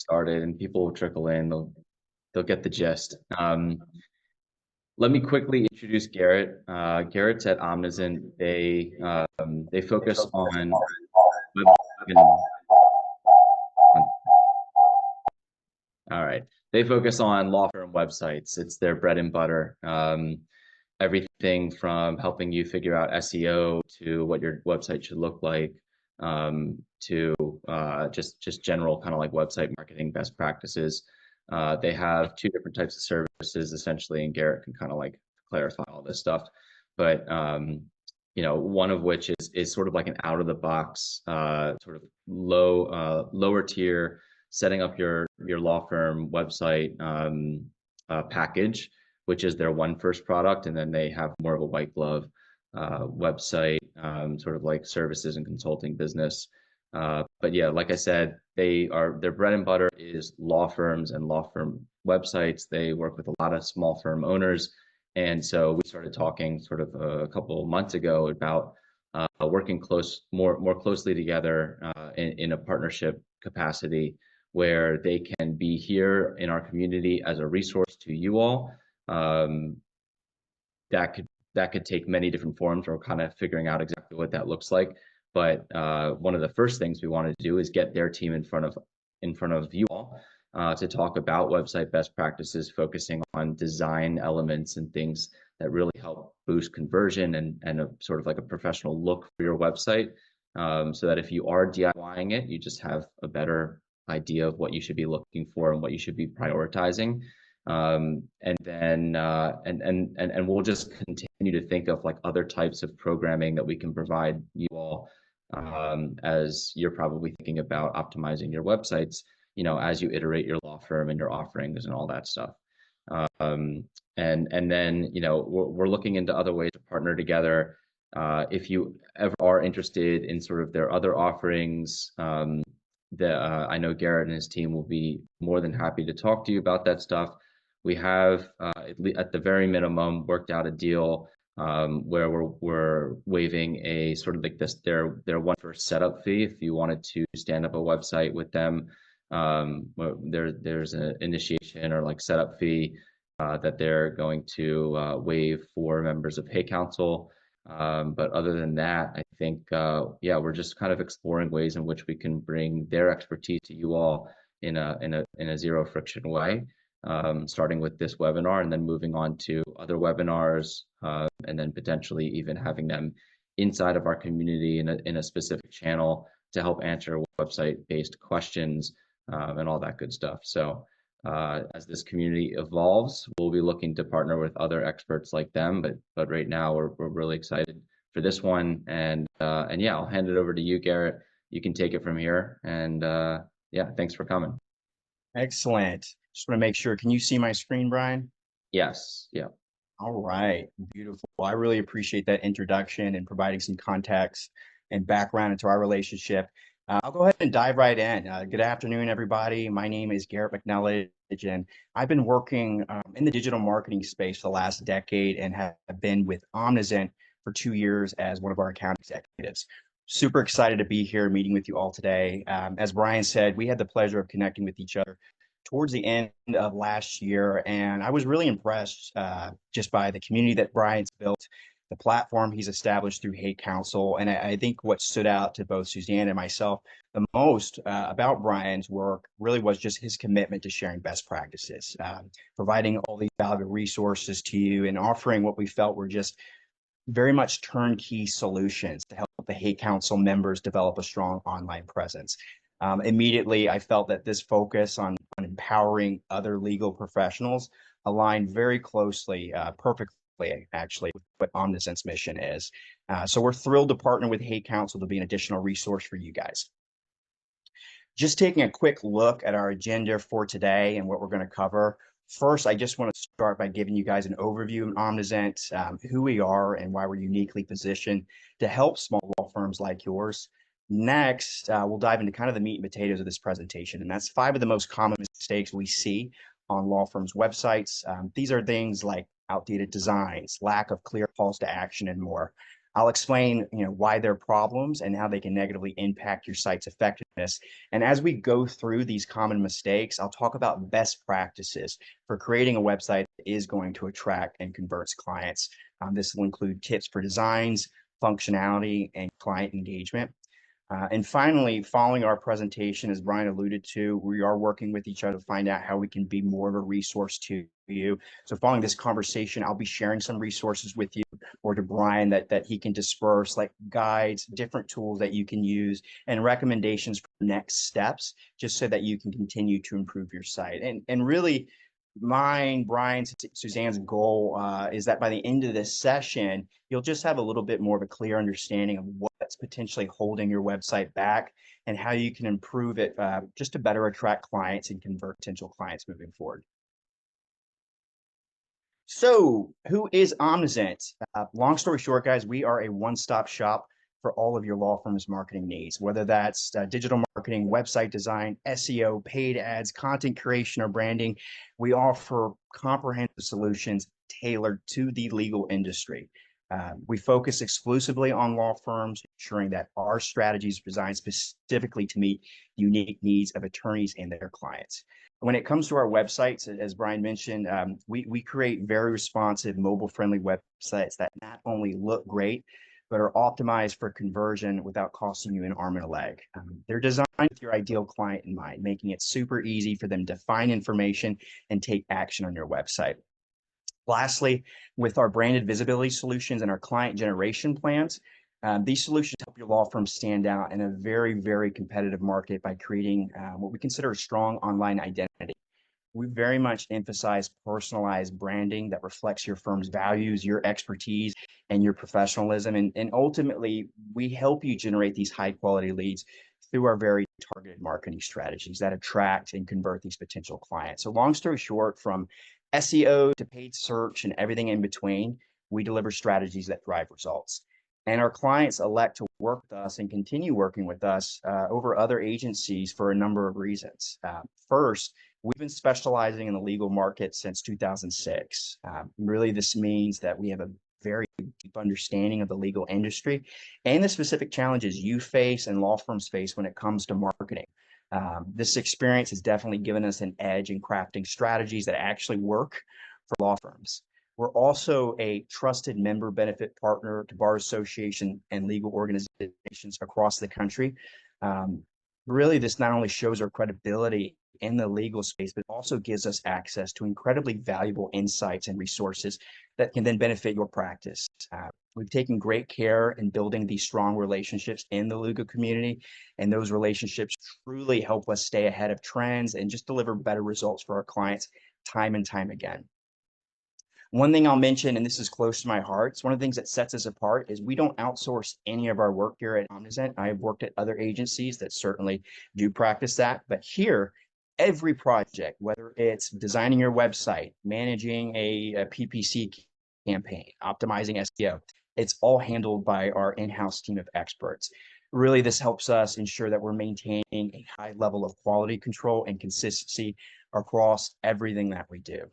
started, and people will trickle in. They'll get the gist. Let me quickly introduce Garrett. Garrett's at Omnizant. They focus on web and all right. They focus on law firm websites. It's their bread and butter. Everything from helping you figure out SEO to what your website should look like, to just general kind of like website marketing best practices. They have two different types of services essentially, and Garrett can kind of like clarify all this stuff. But one of which is sort of like an out of the box, sort of lower tier setting up your law firm website package, which is their one first product, and then they have more of a white glove website, sort of like services and consulting business. But yeah, like I said, their bread and butter is law firms and law firm websites. They work with a lot of small firm owners, and so we started talking sort of a couple of months ago about working more closely together in a partnership capacity where they can be here in our community as a resource to you all. Um, that could take many different forms. We're kind of figuring out exactly what that looks like. But one of the first things we want to do is get their team in front of you all to talk about website best practices, focusing on design elements and things that really help boost conversion and a sort of like a professional look for your website, so that if you are DIYing it, you just have a better idea of what you should be looking for and what you should be prioritizing. And then and we'll just continue to think of like other types of programming that we can provide you all, as you're probably thinking about optimizing your websites, as you iterate your law firm and your offerings and all that stuff. And then we're looking into other ways to partner together. If you ever are interested in sort of their other offerings, I know Garrett and his team will be more than happy to talk to you about that stuff. We have, at the very minimum, worked out a deal where we're waiving a sort of like their one first setup fee if you wanted to stand up a website with them. There's an initiation or like setup fee that they're going to waive for members of Hey Council. But other than that, I think we're just kind of exploring ways in which we can bring their expertise to you all in a zero friction way. Starting with this webinar and then moving on to other webinars, and then potentially even having them inside of our community in a specific channel to help answer website-based questions, and all that good stuff. So as this community evolves, we'll be looking to partner with other experts like them. But right now we're really excited for this one, and yeah, I'll hand it over to you, Garrett. You can take it from here, and yeah, thanks for coming. Excellent. Just want to make sure. Can you see my screen, Brian? Yes. Yeah. All right. Beautiful. I really appreciate that introduction and providing some context and background into our relationship. I'll go ahead and dive right in. Good afternoon, everybody. My name is Garrett McNellidge, and I've been working in the digital marketing space for the last decade and have been with Omnizant for 2 years as one of our account executives. Super excited to be here meeting with you all today. As Brian said, we had the pleasure of connecting with each other towards the end of last year, and I was really impressed just by the community that Brian's built, the platform he's established through Hate Council. And I think what stood out to both Suzanne and myself the most about Brian's work really was just his commitment to sharing best practices, providing all these valuable resources to you and offering what we felt were just very much turnkey solutions to help the Hate Council members develop a strong online presence. Immediately, I felt that this focus on empowering other legal professionals aligned very closely, perfectly actually, with what Omnizant's mission is. So we're thrilled to partner with Hate Council to be an additional resource for you guys. Just taking a quick look at our agenda for today and what we're going to cover. First, I just want to start by giving you guys an overview of Omnizant, who we are and why we're uniquely positioned to help small law firms like yours. Next, we'll dive into kind of the meat and potatoes of this presentation, and that's 5 of the most common mistakes we see on law firms' websites. These are things like outdated designs, lack of clear calls to action, and more. I'll explain, why they're problems and how they can negatively impact your site's effectiveness this. And as we go through these common mistakes, I'll talk about best practices for creating a website that is going to attract and converts clients. This will include tips for designs, functionality, and client engagement. And finally, following our presentation, as Brian alluded to, we are working with each other to find out how we can be more of a resource to you. So following this conversation, I'll be sharing some resources with you or to Brian that he can disperse, like guides, different tools that you can use, and recommendations for next steps, just so that you can continue to improve your site. And really, mine, Brian's, Suzanne's goal is that by the end of this session, you'll just have a little bit more of a clear understanding of what's potentially holding your website back and how you can improve it just to better attract clients and convert potential clients moving forward. So, who is Omnizant? Long story short, guys, we are a one-stop shop for all of your law firm's marketing needs, whether that's digital marketing, website design, SEO, paid ads, content creation, or branding. We offer comprehensive solutions tailored to the legal industry. We focus exclusively on law firms, ensuring that our strategies are designed specifically to meet unique needs of attorneys and their clients. When it comes to our websites, as Brian mentioned, we create very responsive, mobile-friendly websites that not only look great, but are optimized for conversion without costing you an arm and a leg. They're designed with your ideal client in mind, making it super easy for them to find information and take action on your website. Lastly, with our branded visibility solutions and our client generation plans, these solutions help your law firm stand out in a very, very competitive market by creating what we consider a strong online identity. We very much emphasize personalized branding that reflects your firm's values, your expertise, and your professionalism. And ultimately, we help you generate these high quality leads through our very targeted marketing strategies that attract and convert these potential clients. So, long story short, from SEO to paid search and everything in between, we deliver strategies that drive results. And our clients elect to work with us and continue working with us over other agencies for a number of reasons. First, we've been specializing in the legal market since 2006. Really, this means that we have a very deep understanding of the legal industry and the specific challenges you face and law firms face when it comes to marketing. This experience has definitely given us an edge in crafting strategies that actually work for law firms. We're also a trusted member benefit partner to bar association and legal organizations across the country. Um, Really, this not only shows our credibility in the legal space, but also gives us access to incredibly valuable insights and resources that can then benefit your practice. We've taken great care in building these strong relationships in the legal community, and those relationships truly help us stay ahead of trends and just deliver better results for our clients time and time again. One thing I'll mention, and this is close to my heart, it's one of the things that sets us apart is we don't outsource any of our work here at Omnizant. I have worked at other agencies that certainly do practice that, but here, every project, whether it's designing your website, managing a PPC campaign, optimizing SEO, it's all handled by our in-house team of experts. Really, this helps us ensure that we're maintaining a high level of quality control and consistency across everything that we do.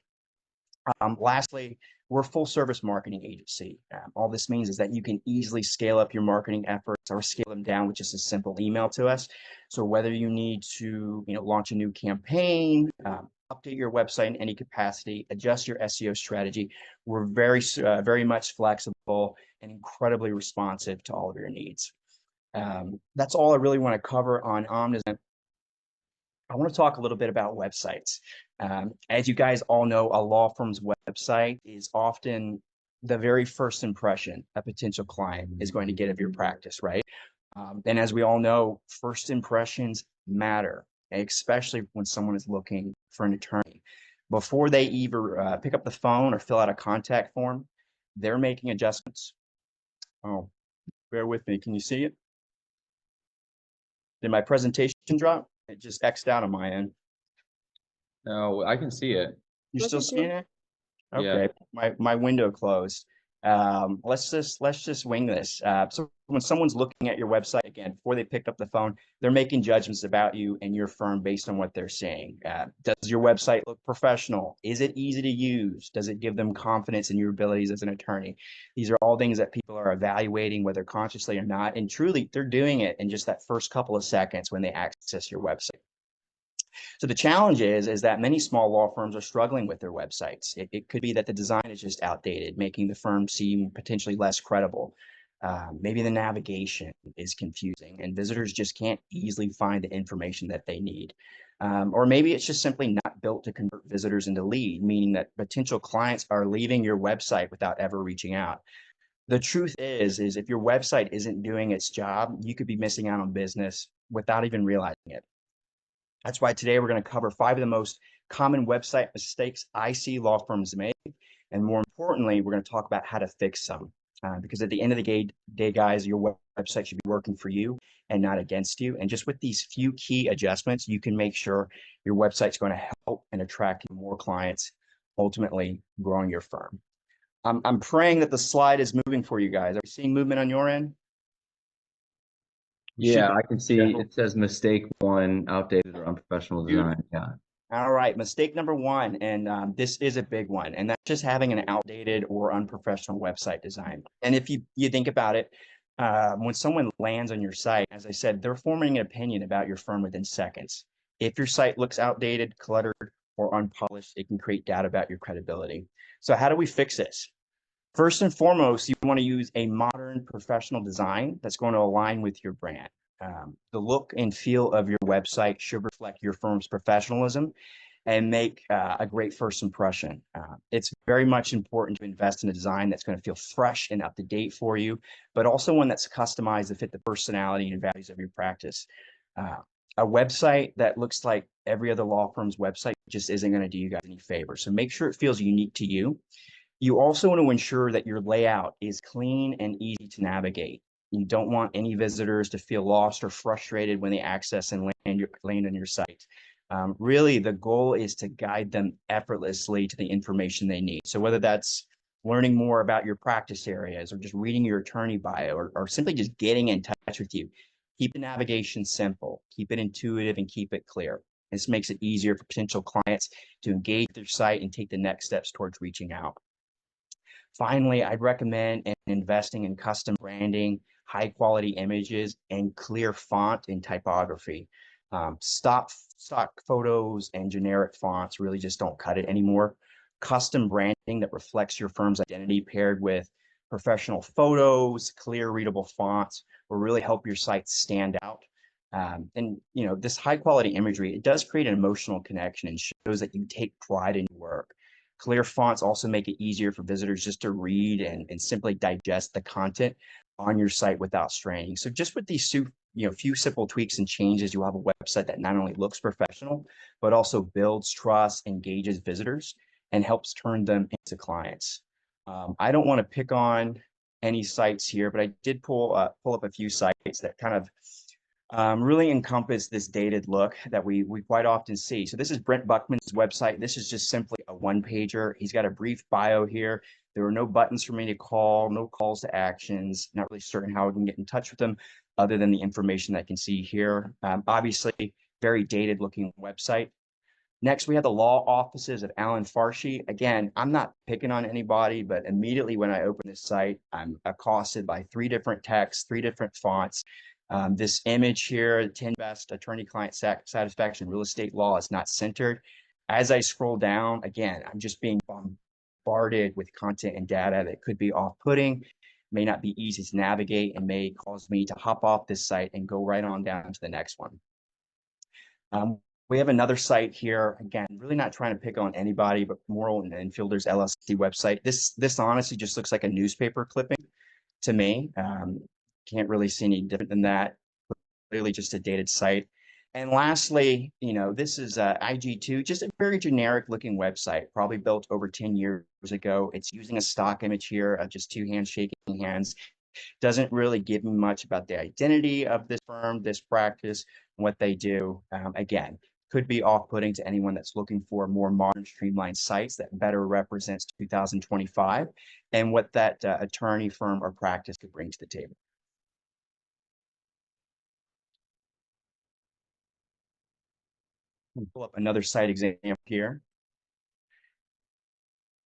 Lastly, we're a full service marketing agency. All this means is that you can easily scale up your marketing efforts or scale them down with just a simple email to us. So whether you need to, launch a new campaign, update your website in any capacity, adjust your SEO strategy, we're very much flexible and incredibly responsive to all of your needs. That's all I really want to cover on Omnizant. I want to talk a little bit about websites. As you guys all know, a law firm's website is often the very first impression a potential client is going to get of your practice, right? And as we all know, first impressions matter, especially when someone is looking for an attorney. Before they either pick up the phone or fill out a contact form, they're making adjustments. Oh, bear with me. Can you see it? Did my presentation drop? It just X'd out on my end. No, I can see it. You're still seeing it? Yeah. Okay, my window closed. Let's just wing this. So when someone's looking at your website again before they pick up the phone, they're making judgments about you and your firm based on what they're seeing. Does your website look professional? Is it easy to use? Does it give them confidence in your abilities as an attorney? These are all things that people are evaluating, whether consciously or not, and truly they're doing it in just that first couple of seconds when they access your website. So the challenge is that many small law firms are struggling with their websites. It could be that the design is just outdated, making the firm seem potentially less credible. Maybe the navigation is confusing and visitors just can't easily find the information that they need. Or maybe it's just simply not built to convert visitors into lead, meaning that potential clients are leaving your website without ever reaching out. The truth is if your website isn't doing its job, you could be missing out on business without even realizing it. That's why today we're going to cover 5 of the most common website mistakes I see law firms make. And more importantly, we're going to talk about how to fix them. Because at the end of the day, guys, your website should be working for you and not against you. And just with these few key adjustments, you can make sure your website's going to help and attract more clients, ultimately growing your firm. I'm praying that the slide is moving for you guys. Are you seeing movement on your end? You should Yeah, be. I can see it says mistake one, outdated or unprofessional Beautiful. design. Yeah. All right, mistake number one, and this is a big one, and that's just having an outdated or unprofessional website design. And if you think about it, when someone lands on your site, as I said, they're forming an opinion about your firm within seconds. If your site looks outdated, cluttered, or unpolished, it can create doubt about your credibility. So how do we fix this? First and foremost, you want to use a modern professional design that's going to align with your brand. The look and feel of your website should reflect your firm's professionalism and make a great first impression. It's very much important to invest in a design that's going to feel fresh and up to date for you, but also one that's customized to fit the personality and values of your practice. Uh, a website that looks like every other law firm's website just isn't going to do you guys any favor. So make sure it feels unique to you. You also want to ensure that your layout is clean and easy to navigate. You don't want any visitors to feel lost or frustrated when they access and land on your site. Really, the goal is to guide them effortlessly to the information they need. So whether that's learning more about your practice areas or just reading your attorney bio or simply just getting in touch with you, keep the navigation simple, keep it intuitive, and keep it clear. This makes it easier for potential clients to engage with their site and take the next steps towards reaching out. Finally, I'd recommend investing in custom branding, high quality images, and clear font and typography. Stock photos and generic fonts really just don't cut it anymore. Custom branding that reflects your firm's identity paired with professional photos, clear readable fonts will really help your site stand out. And this high quality imagery, it does create an emotional connection and shows that you take pride in your work. Clear fonts also make it easier for visitors just to read and simply digest the content on your site without straining. So just with these few simple tweaks and changes, you'll have a website that not only looks professional, but also builds trust, engages visitors, and helps turn them into clients. I don't want to pick on any sites here, but I did pull up a few sites that kind of really encompass this dated look that we quite often see. So this is Brent Buckman's website. This is just simply a one pager. He's got a brief bio here. There are no buttons for me to call, no calls to actions. Not really certain how I can get in touch with them other than the information that I can see here. Obviously, very dated looking website. Next, we have the law offices of Alan Farshi. Again, I'm not picking on anybody, but immediately when I open this site, I'm accosted by 3 different texts, 3 different fonts. This image here, 10 best attorney-client satisfaction real estate law is not centered. As I scroll down, again, I'm just being bombarded with content and data that could be off-putting, may not be easy to navigate, and may cause me to hop off this site and go right on down to the next one. We have another site here. Again, really not trying to pick on anybody, but Moral and Fielders LLC website. This honestly just looks like a newspaper clipping to me. Can't really see any different than that. Clearly just a dated site. And lastly, this is IG2, just a very generic looking website, probably built over 10 years ago. It's using a stock image here of just 2 hands shaking hands. Doesn't really give me much about the identity of this firm, this practice, what they do. Again, could be off-putting to anyone that's looking for more modern, streamlined sites that better represents 2025 and what that attorney firm or practice could bring to the table. We'll pull up another site example here.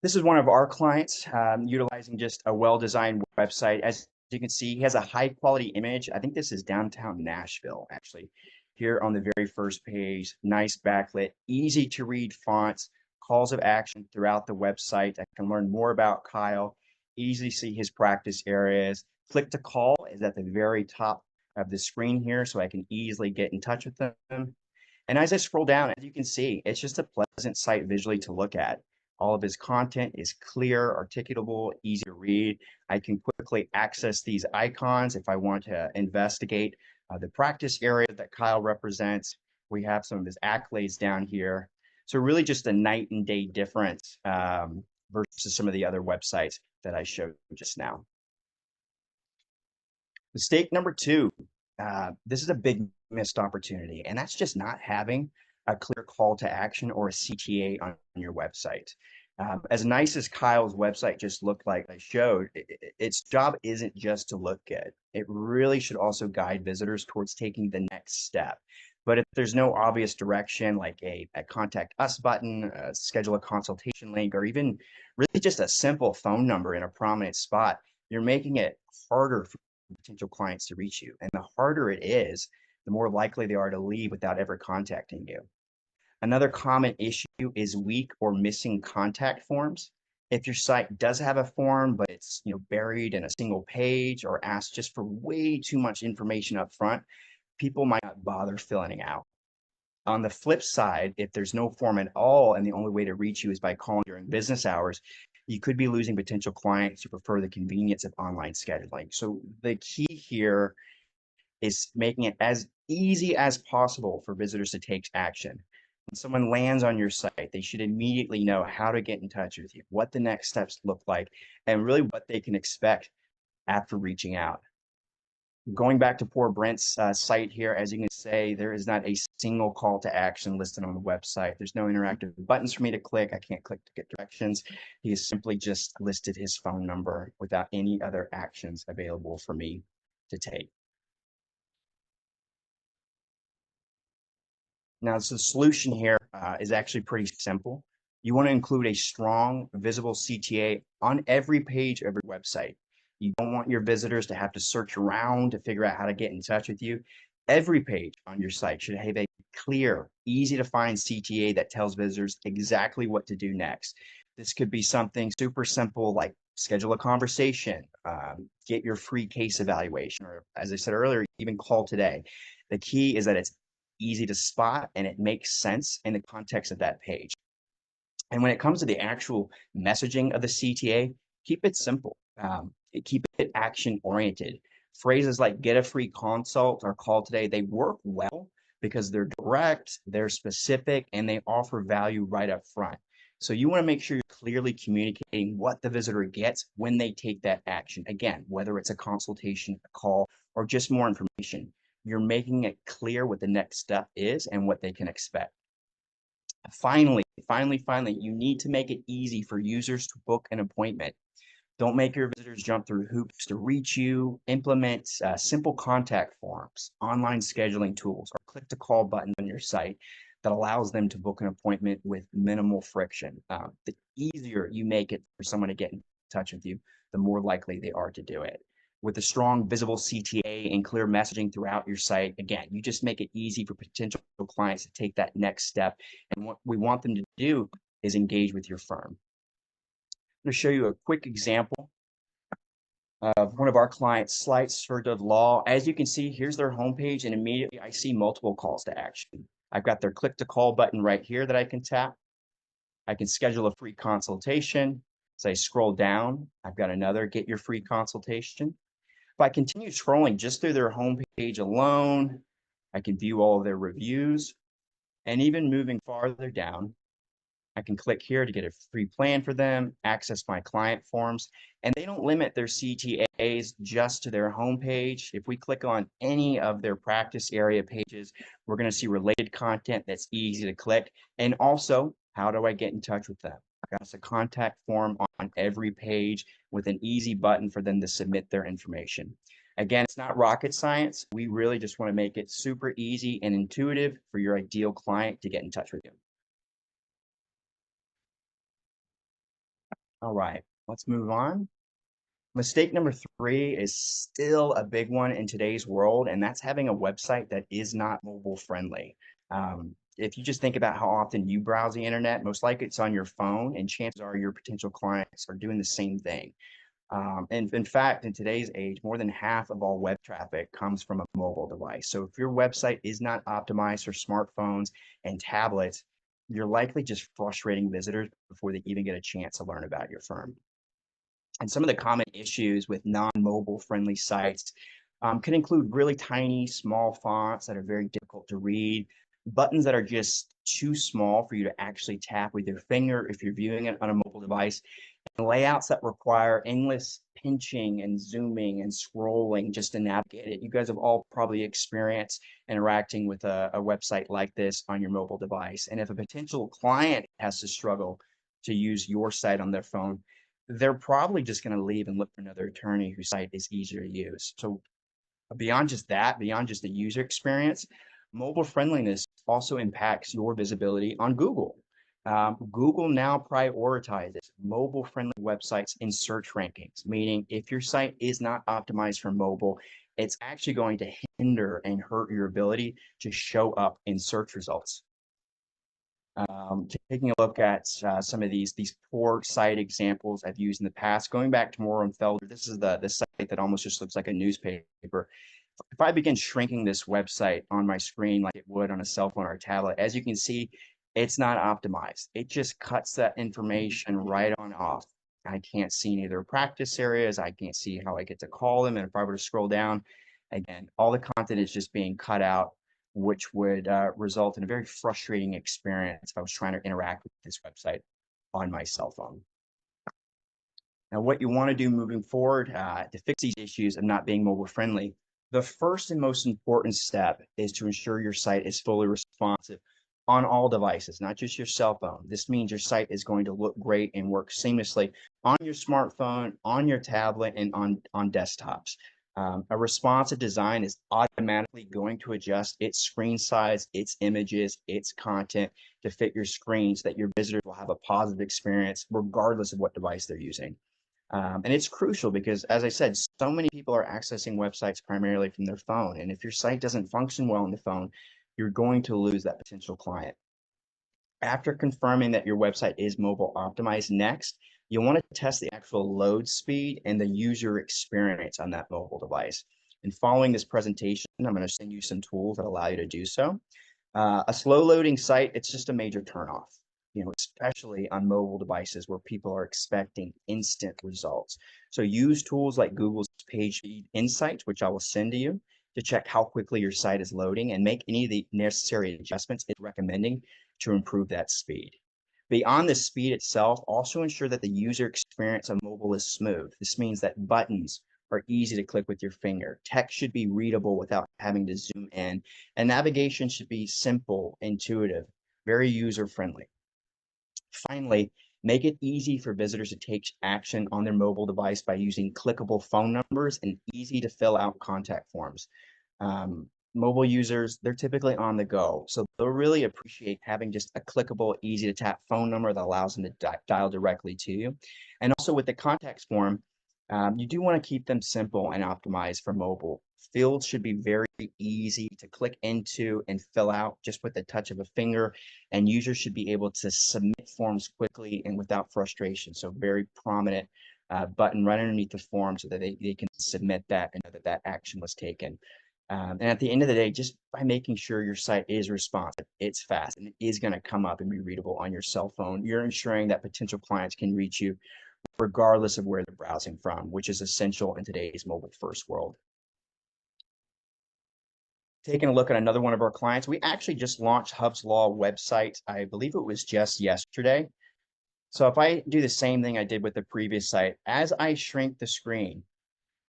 This is one of our clients utilizing just a well-designed website. As you can see, he has a high-quality image. I think this is downtown Nashville, actually. Here on the very first page, nice backlit, easy to read fonts, calls of action throughout the website. I can learn more about Kyle, easily see his practice areas. Click to call is at the very top of the screen here, so I can easily get in touch with them. And as I scroll down, as you can see, it's just a pleasant site visually to look at. All of his content is clear, articulable, easy to read. I can quickly access these icons if I want to investigate the practice area that Kyle represents. We have some of his accolades down here. So really just a night and day difference versus some of the other websites that I showed just now. Mistake number two, this is a big missed opportunity, and that's just not having a clear call to action or a CTA on your website. As nice as Kyle's website just looked like I showed, its job isn't just to look good. It really should also guide visitors towards taking the next step. But if there's no obvious direction, like a contact us button, schedule a consultation link, or even really just a simple phone number in a prominent spot, you're making it harder for potential clients to reach you. And the harder it is, the more likely they are to leave without ever contacting you. Another common issue is weak or missing contact forms. If your site does have a form, but it's buried in a single page or asks just for way too much information up front, people might not bother filling it out. On the flip side, if there's no form at all and the only way to reach you is by calling during business hours, you could be losing potential clients who prefer the convenience of online scheduling. So the key here is making it as easy as possible for visitors to take action. When someone lands on your site, they should immediately know how to get in touch with you, what the next steps look like, and really what they can expect after reaching out. Going back to poor Brent's site here, as you can say, there is not a single call to action listed on the website. There's no interactive buttons for me to click. I can't click to get directions. He has simply just listed his phone number without any other actions available for me to take. Now, so the solution here is actually pretty simple. You want to include a strong, visible CTA on every page of your website. You don't want your visitors to have to search around to figure out how to get in touch with you. Every page on your site should have a clear, easy to find CTA that tells visitors exactly what to do next. This could be something super simple like schedule a conversation, get your free case evaluation, or as I said earlier, even call today. The key is that it's easy to spot and it makes sense in the context of that page. And when it comes to the actual messaging of the CTA, keep it simple. Keep it action oriented. Phrases like get a free consult or call today, they work well because they're direct, they're specific, and they offer value right up front. So you want to make sure you're clearly communicating what the visitor gets when they take that action. Again, whether it's a consultation, a call, or just more information, you're making it clear what the next step is and what they can expect. Finally, you need to make it easy for users to book an appointment. Don't make your visitors jump through hoops to reach you. Implement simple contact forms, online scheduling tools, or click to call buttons on your site that allows them to book an appointment with minimal friction. The easier you make it for someone to get in touch with you, the more likely they are to do it. With a strong, visible CTA and clear messaging throughout your site, again, you just make it easy for potential clients to take that next step. And what we want them to do is engage with your firm. I'm going to show you a quick example of one of our clients, Slights for Good Law. As you can see, here's their homepage, and immediately I see multiple calls to action. I've got their click to call button right here that I can tap. I can schedule a free consultation. As I scroll down, I've got another get your free consultation. If I continue scrolling just through their homepage alone, I can view all of their reviews. And even moving farther down, I can click here to get a free plan for them, access my client forms, and they don't limit their CTAs just to their homepage. If we click on any of their practice area pages, we're going to see related content that's easy to click. And also, how do I get in touch with them? I got a contact form on every page with an easy button for them to submit their information. Again, it's not rocket science. We really just want to make it super easy and intuitive for your ideal client to get in touch with you. All right, let's move on. Mistake number three is still a big one in today's world, and that's having a website that is not mobile friendly. If you just think about how often you browse the internet, most likely it's on your phone, and chances are your potential clients are doing the same thing. And in fact, in today's age, more than half of all web traffic comes from a mobile device. So if your website is not optimized for smartphones and tablets, you're likely just frustrating visitors before they even get a chance to learn about your firm. And some of the common issues with non-mobile friendly sites can include really tiny, small fonts that are very difficult to read, buttons that are just too small for you to actually tap with your finger if you're viewing it on a mobile device, and layouts that require endless pinching and zooming and scrolling just to navigate it. You guys have all probably experienced interacting with a website like this on your mobile device. And if a potential client has to struggle to use your site on their phone, they're probably just going to leave and look for another attorney whose site is easier to use. So beyond just that, beyond just the user experience, mobile friendliness also impacts your visibility on Google. Google now prioritizes mobile friendly websites in search rankings, meaning if your site is not optimized for mobile, it's actually going to hinder and hurt your ability to show up in search results. Taking a look at some of these poor site examples I've used in the past, going back to Moore and Felder, this is the site that almost just looks like a newspaper. If I begin shrinking this website on my screen like it would on a cell phone or a tablet, as you can see, it's not optimized. It just cuts that information right on off. I can't see any of their practice areas. I can't see how I get to call them. And if I were to scroll down, again, all the content is just being cut out, which would result in a very frustrating experience if I was trying to interact with this website on my cell phone. Now, what you want to do moving forward to fix these issues of not being mobile friendly, the first and most important step is to ensure your site is fully responsive on all devices, not just your cell phone. This means your site is going to look great and work seamlessly on your smartphone, on your tablet, and on desktops. A responsive design is automatically going to adjust its screen size, its images, its content to fit your screen so that your visitors will have a positive experience regardless of what device they're using. And it's crucial because, as I said, so many people are accessing websites primarily from their phone. And if your site doesn't function well on the phone, you're going to lose that potential client. After confirming that your website is mobile optimized, next, you'll want to test the actual load speed and the user experience on that mobile device. And following this presentation, I'm going to send you some tools that allow you to do so. A slow loading site, it's just a major turnoff, especially on mobile devices where people are expecting instant results. So use tools like Google's Page Speed Insights, which I will send to you, to check how quickly your site is loading and make any of the necessary adjustments it's recommending to improve that speed. Beyond the speed itself, also ensure that the user experience on mobile is smooth. This means that buttons are easy to click with your finger. Text should be readable without having to zoom in, and navigation should be simple, intuitive, very user-friendly. Finally, make it easy for visitors to take action on their mobile device by using clickable phone numbers and easy to fill out contact forms. Mobile users, they're typically on the go, so they'll really appreciate having just a clickable, easy to tap phone number that allows them to dial directly to you. And also with the contacts form, you do want to keep them simple and optimized for mobile. Fields should be very easy to click into and fill out just with the touch of a finger, and users should be able to submit forms quickly and without frustration. So very prominent button right underneath the form so that they can submit that and know that that action was taken. And at the end of the day, just by making sure your site is responsive, it's fast, and it is going to come up and be readable on your cell phone, you're ensuring that potential clients can reach you regardless of where they're browsing from, which is essential in today's mobile first world. Taking a look at another one of our clients, we actually just launched Hub's Law website. I believe it was just yesterday. So if I do the same thing I did with the previous site, as I shrink the screen,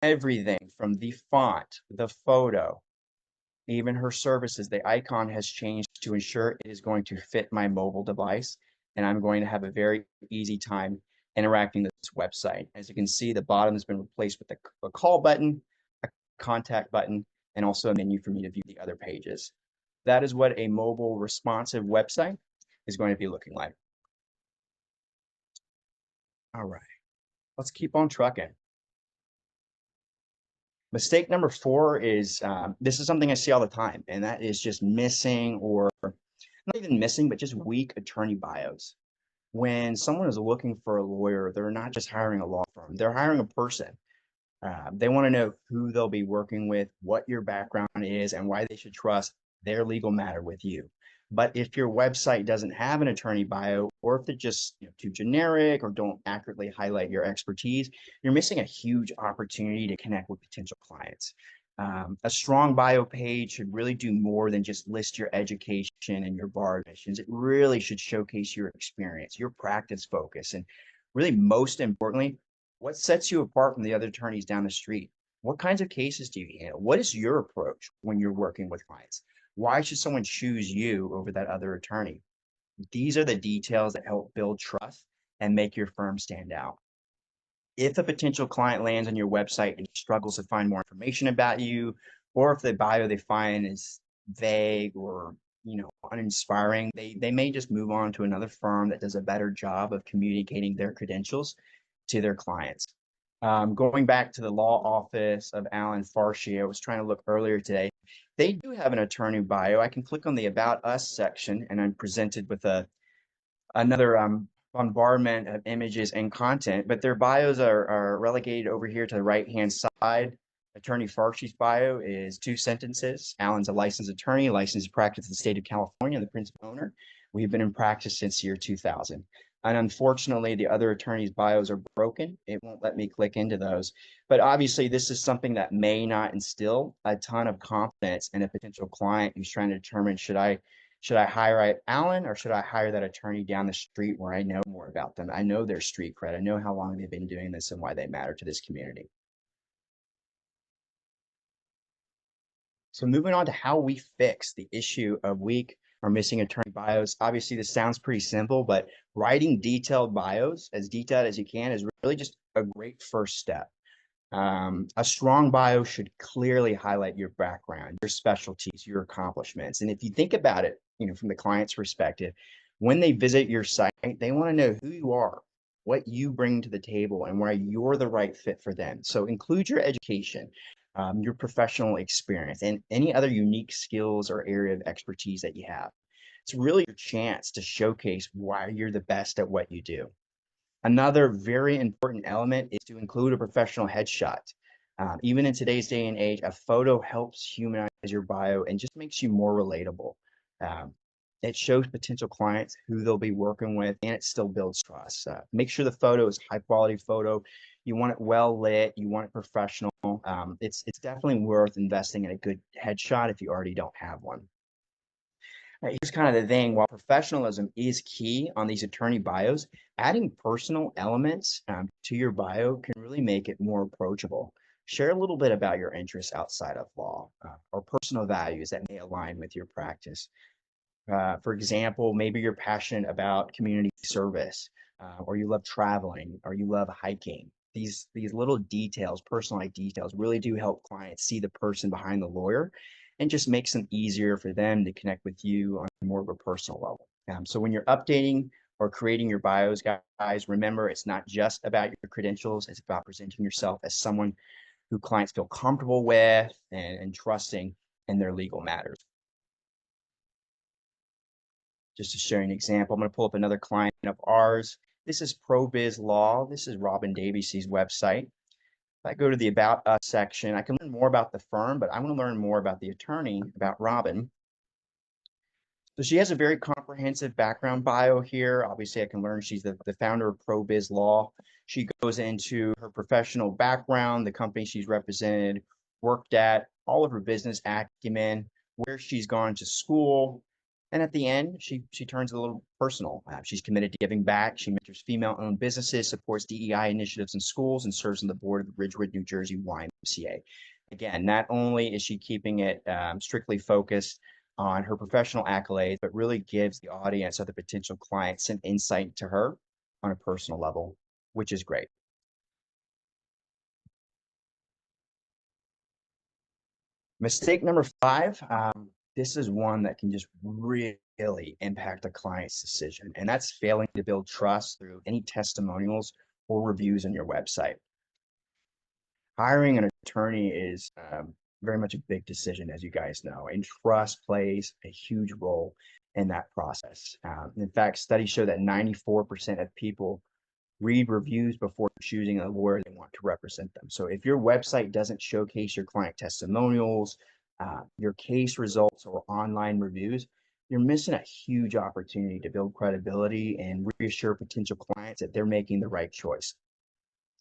everything from the font, the photo, even her services, the icon has changed to ensure it is going to fit my mobile device, and I'm going to have a very easy time interacting with this website. As you can see, the bottom has been replaced with a call button, a contact button, and also a menu for me to view the other pages. That is what a mobile responsive website is going to be looking like. All right, let's keep on trucking. Mistake number four is this is something I see all the time, and that is just missing, or not even missing, but just weak attorney bios. When someone is looking for a lawyer, they're not just hiring a law firm, they're hiring a person. They want to know who they'll be working with, what your background is, and why they should trust their legal matter with you. But if your website doesn't have an attorney bio, or if they're just too generic or don't accurately highlight your expertise, you're missing a huge opportunity to connect with potential clients. A strong bio page should really do more than just list your education and your bar admissions. It really should showcase your experience, your practice focus, and really, most importantly, what sets you apart from the other attorneys down the street? What kinds of cases do you handle? What is your approach when you're working with clients? Why should someone choose you over that other attorney? These are the details that help build trust and make your firm stand out. If a potential client lands on your website and struggles to find more information about you, or if the bio they find is vague or uninspiring, they may just move on to another firm that does a better job of communicating their credentials to their clients. Going back to the law office of Alan Farshi, I was trying to look earlier today. They do have an attorney bio. I can click on the About Us section, and I'm presented with another bombardment of images and content, but their bios are relegated over here to the right-hand side. Attorney Farshi's bio is 2 sentences. Alan's a licensed attorney, licensed to practice in the state of California, the principal owner. We've been in practice since year 2000. And unfortunately, the other attorneys' bios are broken. It won't let me click into those. But obviously, this is something that may not instill a ton of confidence in a potential client who's trying to determine, should I hire Alan, or should I hire that attorney down the street where I know more about them? I know their street cred. I know how long they've been doing this and why they matter to this community. So moving on to how we fix the issue of weak or missing attorney bios. Obviously, this sounds pretty simple, but writing detailed bios, as detailed as you can, is really just a great first step. A strong bio should clearly highlight your background, your specialties, your accomplishments. And if you think about it, from the client's perspective, when they visit your site, they want to know who you are, what you bring to the table, and why you're the right fit for them. So include your education, your professional experience, and any other unique skills or area of expertise that you have. It's really your chance to showcase why you're the best at what you do. Another very important element is to include a professional headshot. Even in today's day and age, a photo helps humanize your bio and just makes you more relatable. Um, it shows potential clients who they'll be working with, and it still builds trust. Make sure the photo is high quality photo. You want it well lit. You want it professional. It's definitely worth investing in a good headshot if you already don't have one. Here's kind of the thing. While professionalism is key on these attorney bios, adding personal elements to your bio can really make it more approachable. Share a little bit about your interests outside of law or personal values that may align with your practice. For example, maybe you're passionate about community service, or you love traveling, or you love hiking. These little details, personalized details, really do help clients see the person behind the lawyer, and just makes them easier for them to connect with you on more of a personal level. So when you're updating or creating your bios, guys, remember it's not just about your credentials; it's about presenting yourself as someone who clients feel comfortable with and trusting in their legal matters. Just to show you an example, I'm going to pull up another client of ours. This is ProBiz Law. This is Robin Davies's website. If I go to the About Us section, I can learn more about the firm, but I want to learn more about the attorney, about Robin. So she has a very comprehensive background bio here. Obviously, I can learn she's the founder of ProBiz Law. She goes into her professional background, the company she's represented, worked at, all of her business acumen, where she's gone to school. And at the end, she turns a little personal. She's committed to giving back. She mentors female-owned businesses, supports DEI initiatives in schools, and serves on the board of the Ridgewood, New Jersey YMCA. Again, not only is she keeping it strictly focused on her professional accolades, but really gives the audience of the potential clients some insight to her on a personal level, which is great. Mistake number five, this is one that can just really impact a client's decision, and that's failing to build trust through any testimonials or reviews on your website. Hiring an attorney is very much a big decision, as you guys know, and trust plays a huge role in that process. In fact, studies show that 94% of people read reviews before choosing a lawyer they want to represent them. So if your website doesn't showcase your client testimonials, your case results, or online reviews, you're missing a huge opportunity to build credibility and reassure potential clients that they're making the right choice.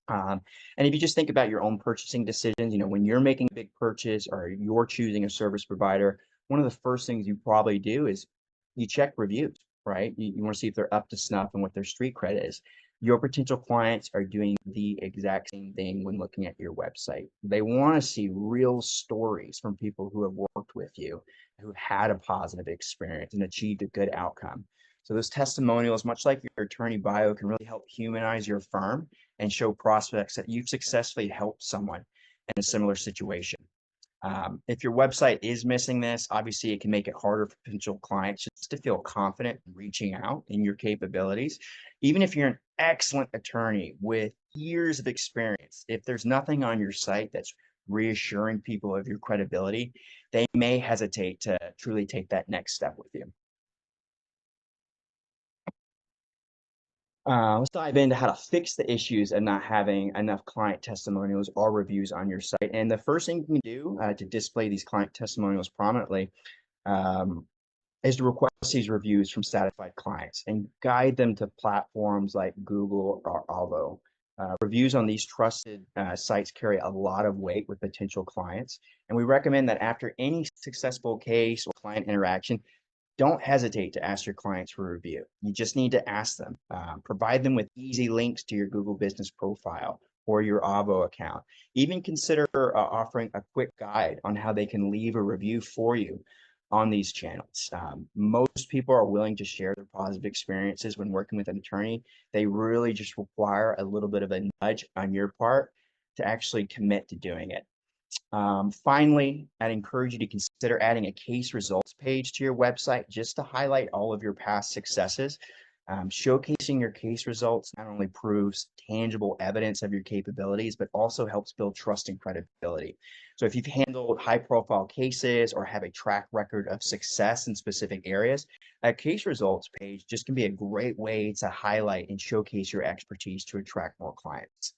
And if you just think about your own purchasing decisions, when you're making a big purchase or you're choosing a service provider, one of the first things you probably do is you check reviews, right? You want to see if they're up to snuff and what their street cred is. Your potential clients are doing the exact same thing when looking at your website. They want to see real stories from people who have worked with you, who had a positive experience and achieved a good outcome. So those testimonials, much like your attorney bio, can really help humanize your firm and show prospects that you've successfully helped someone in a similar situation. If your website is missing this, obviously it can make it harder for potential clients just to feel confident in reaching out in your capabilities. Even if you're an excellent attorney with years of experience, if there's nothing on your site that's reassuring people of your credibility, they may hesitate to truly take that next step with you. Let's dive into how to fix the issues of not having enough client testimonials or reviews on your site. And the first thing you can do to display these client testimonials prominently um, is to request these reviews from satisfied clients and guide them to platforms like Google or Alvo. Reviews on these trusted sites carry a lot of weight with potential clients, and we recommend that after any successful case or client interaction, don't hesitate to ask your clients for a review. You just need to ask them. Provide them with easy links to your Google Business profile or your Avo account. Even consider offering a quick guide on how they can leave a review for you on these channels. Most people are willing to share their positive experiences when working with an attorney. They really just require a little bit of a nudge on your part to actually commit to doing it. Finally, I'd encourage you to consider adding a case results page to your website just to highlight all of your past successes. Showcasing your case results not only proves tangible evidence of your capabilities, but also helps build trust and credibility. So if you've handled high profile cases or have a track record of success in specific areas, a case results page just can be a great way to highlight and showcase your expertise to attract more clients.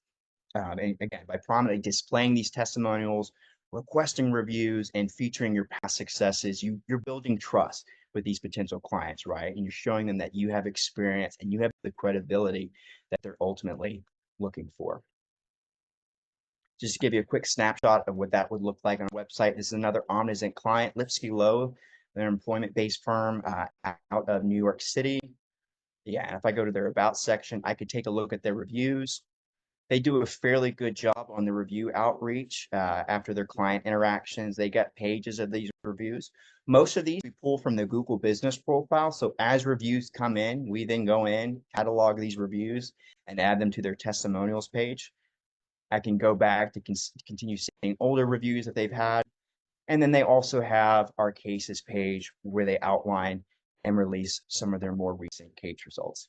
And again, by prominently displaying these testimonials, requesting reviews, and featuring your past successes, you're building trust with these potential clients, right? And you're showing them that you have experience and you have the credibility that they're ultimately looking for. Just to give you a quick snapshot of what that would look like on a website, this is another Omnizant client, Lipsky Lowe. They're an employment-based firm out of New York City. Yeah, and if I go to their About section, I could take a look at their reviews. They do a fairly good job on the review outreach after their client interactions. They got pages of these reviews. Most of these we pull from the Google Business profile. So as reviews come in, we then go in, catalog these reviews, and add them to their testimonials page. I can go back to continue seeing older reviews that they've had. And then they also have our cases page where they outline and release some of their more recent case results.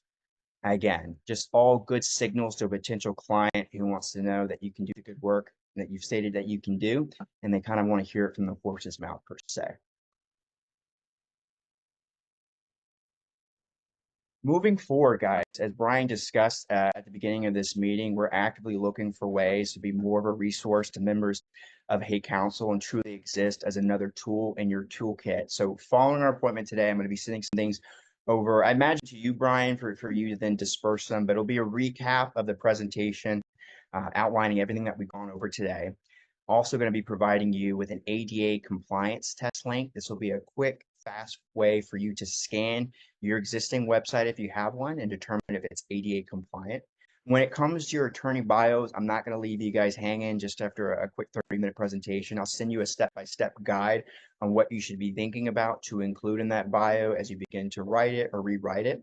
Again, just all good signals to a potential client who wants to know that you can do the good work that you've stated that you can do, and they kind of want to hear it from the horse's mouth per se. Moving forward, guys, as Brian discussed at the beginning of this meeting, we're actively looking for ways to be more of a resource to members of Hay Council and truly exist as another tool in your toolkit. So following our appointment today, I'm going to be sending some things over, I imagine to you, Brian, for you to then disperse them, but it'll be a recap of the presentation outlining everything that we've gone over today. Also going to be providing you with an ADA compliance test link. This will be a quick, fast way for you to scan your existing website if you have one and determine if it's ADA compliant. When it comes to your attorney bios, I'm not going to leave you guys hanging just after a quick 30-minute presentation. I'll send you a step-by-step guide on what you should be thinking about to include in that bio as you begin to write it or rewrite it.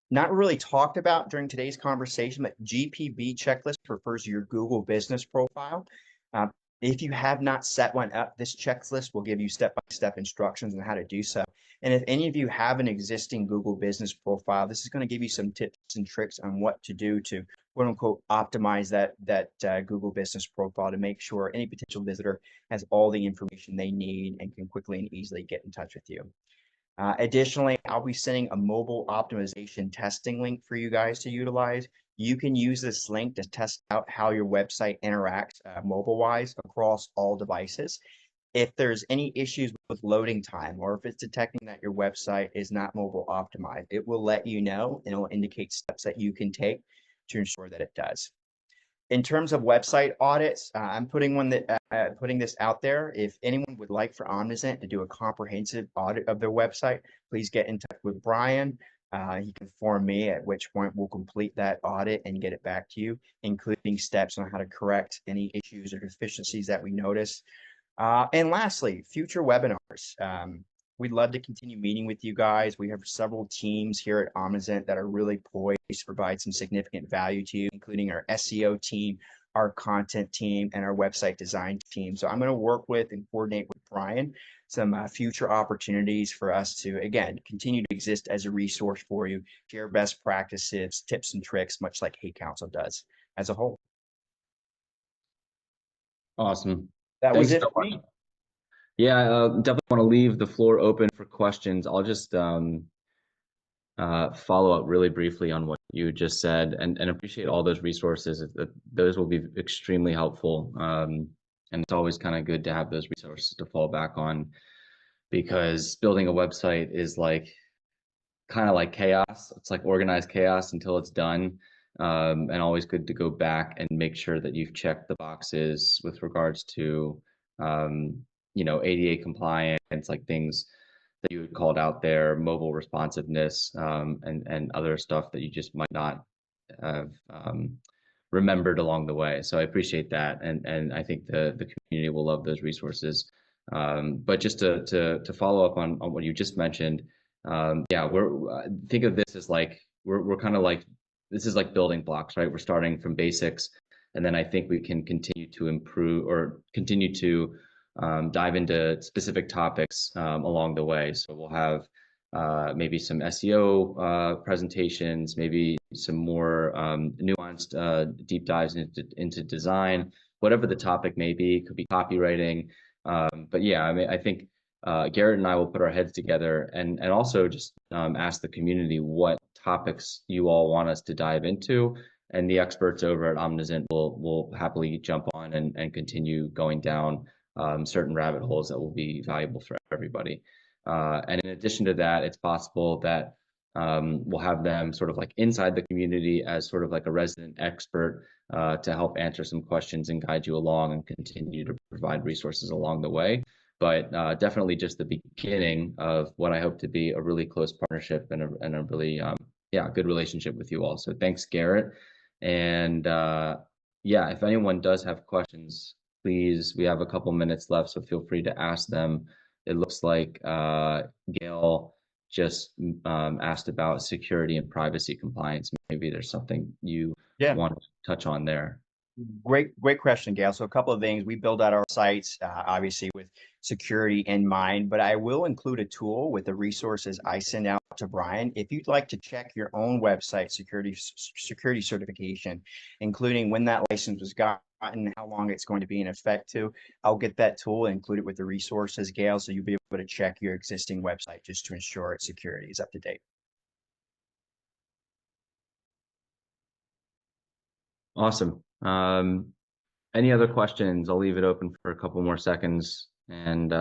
Not really talked about during today's conversation, but GPB checklist refers to your Google business profile. Uh, if you have not set one up, this checklist will give you step-by-step instructions on how to do so. And if any of you have an existing Google business profile, this is going to give you some tips and tricks on what to do to quote unquote optimize that Google business profile to make sure any potential visitor has all the information they need and can quickly and easily get in touch with you. Additionally, I'll be sending a mobile optimization testing link for you guys to utilize. You can use this link to test out how your website interacts mobile-wise across all devices. If there's any issues with loading time, or if it's detecting that your website is not mobile optimized, it will let you know and it will indicate steps that you can take to ensure that it does. In terms of website audits, I'm putting this out there. If anyone would like for Omnizant to do a comprehensive audit of their website, please get in touch with Brian. He can inform me, at which point we'll complete that audit and get it back to you, including steps on how to correct any issues or deficiencies that we notice. And lastly, future webinars. We'd love to continue meeting with you guys. We have several teams here at Omnizant that are really poised to provide some significant value to you, including our SEO team, our content team, and our website design team. So I'm going to work with and coordinate with Brian some future opportunities for us to, again, continue to exist as a resource for you, share best practices, tips, and tricks, much like Hey Council does as a whole. Awesome. That was Thanks it so for much. me. Yeah, definitely want to leave the floor open for questions. I'll just follow up really briefly on what you just said and appreciate all those resources. Those will be extremely helpful. And it's always kind of good to have those resources to fall back on because building a website is like kind of like chaos. It's like organized chaos until it's done. And always good to go back and make sure that you've checked the boxes with regards to, ADA compliance, like things that you had called out there, mobile responsiveness, and other stuff that you just might not have remembered along the way. So I appreciate that, and I think the community will love those resources. But just to follow up on what you just mentioned, yeah, think of this as like we're kind of like this is like building blocks, right? We're starting from basics, and then I think we can continue to improve or continue to dive into specific topics along the way. So we'll have maybe some SEO presentations, maybe some more nuanced deep dives into design, whatever the topic may be. It could be copywriting. But yeah, I mean, I think Garrett and I will put our heads together and also just ask the community what topics you all want us to dive into. And the experts over at Omnizant will happily jump on and continue going down certain rabbit holes that will be valuable for everybody. And in addition to that, it's possible that we'll have them sort of like inside the community as sort of like a resident expert to help answer some questions and guide you along and continue to provide resources along the way. But definitely just the beginning of what I hope to be a really close partnership and a really, good relationship with you all. So thanks, Garrett. And yeah, if anyone does have questions, please, we have a couple minutes left, so feel free to ask them. It looks like Gail just asked about security and privacy compliance. Maybe there's something you Yeah. want to touch on there. Great question, Gail. So a couple of things. We build out our sites, obviously with security in mind, but I will include a tool with the resources I send out to Brian. If you'd like to check your own website security certification, including when that license was gotten, how long it's going to be in effect to, I'll get that tool and include it with the resources, Gail, so you'll be able to check your existing website just to ensure its security is up to date. Awesome. Any other questions? I'll leave it open for a couple more seconds. And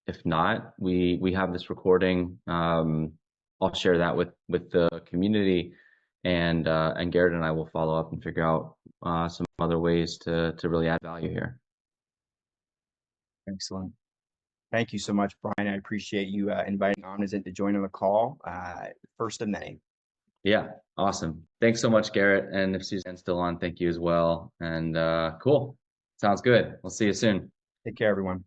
if not, we have this recording. I'll share that with the community, and Garrett and I will follow up and figure out some other ways to really add value here. Excellent. Thank you so much, Brian. I appreciate you inviting Omnizant to join on the call. 1st of May. Yeah, awesome. Thanks so much, Garrett. And if Suzanne's still on, thank you as well. And cool. Sounds good. We'll see you soon. Take care, everyone.